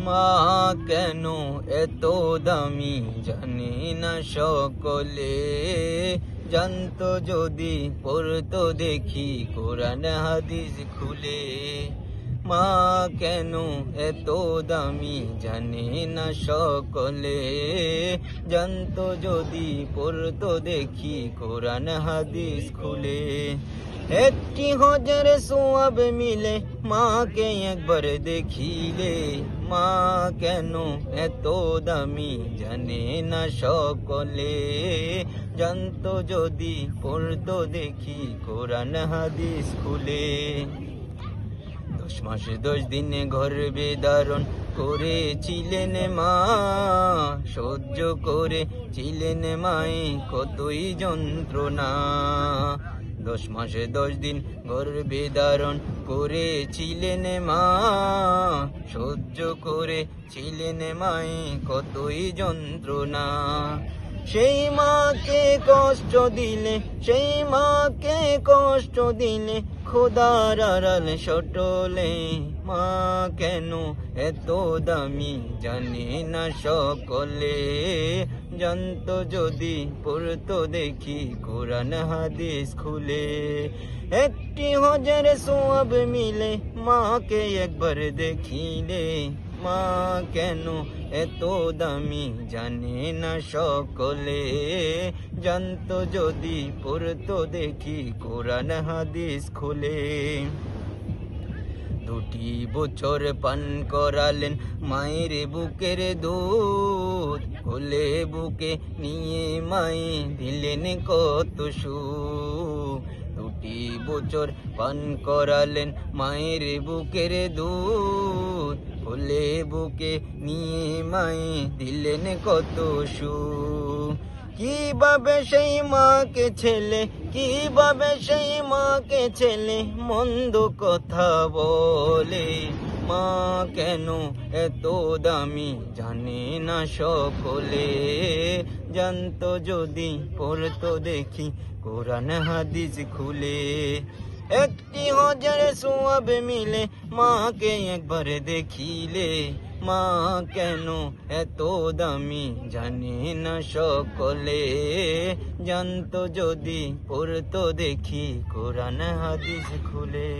মা কেন এত দামি জানি না সকলে, জানতো যদি পড়তো দেখি কোরআন হাদিস খুলে। মা কেন এত দামি জানে না সকলে, জানতো যদি পড়তো দেখি কোরআন হাদিস খুলে। একটি হজের সোয়াব মিলে মাকে একবার দেখিলে, মা কেন এত দামি জানে না সকলে, জানতো যদি পড়তো দেখি কোরআন হাদিস খুলে। 10 মাস 10 দিনে গর্ভে ধারণ করেছিলেন মা, সহ্য করেছিলেন মায়ে কতই যন্ত্রণা। 10 মাস 10 দিন গর্ভে ধারণ করেছিলেন মা, সহ্য করেছিলেন মায়ে কতই যন্ত্রণা। সেই মাকে কষ্ট দিলে, সেই মাকে কষ্ট দিলে খোদার আড়াল সটলে। মা কেন এত দামি জানে না সকলে, জানতো যদি পড়তো দেখি কোরআন হাদিস খুলে। একটি হজের সোয়াব মিলে মাকে একবার দেখিলে, মা কেন এত দামি জানে না সকলে, জানতো যদি পড়তো দেখি কোরআন হাদিস খুলে। 2 বছর পান করালেন মায়ের বুকের দুধ, কোলে বুকে নিয়ে মায়ে দিলেন কত সুখ। 2 বছর পান করালেন মায়ের বুকের দুধ, কোলে বুকে নিয়ে মায়ে দিলেন কত সুখ। কিভাবে সেই মাকে ছেলে, কিভাবে সেই মাকে ছেলে মন্দ কথা বলে। মা কেন এত দামি জানে না সকলে, জানতো যদি পড়তো দেখি কোরআন হাদিস খুলে। একটি হজের সোয়াব মিলে মাকে একবার দেখিলে, মা কেন এত দামি জানে না সকলে, জানতো যদি পড়তো দেখি কোরআন হাদিস খুলে।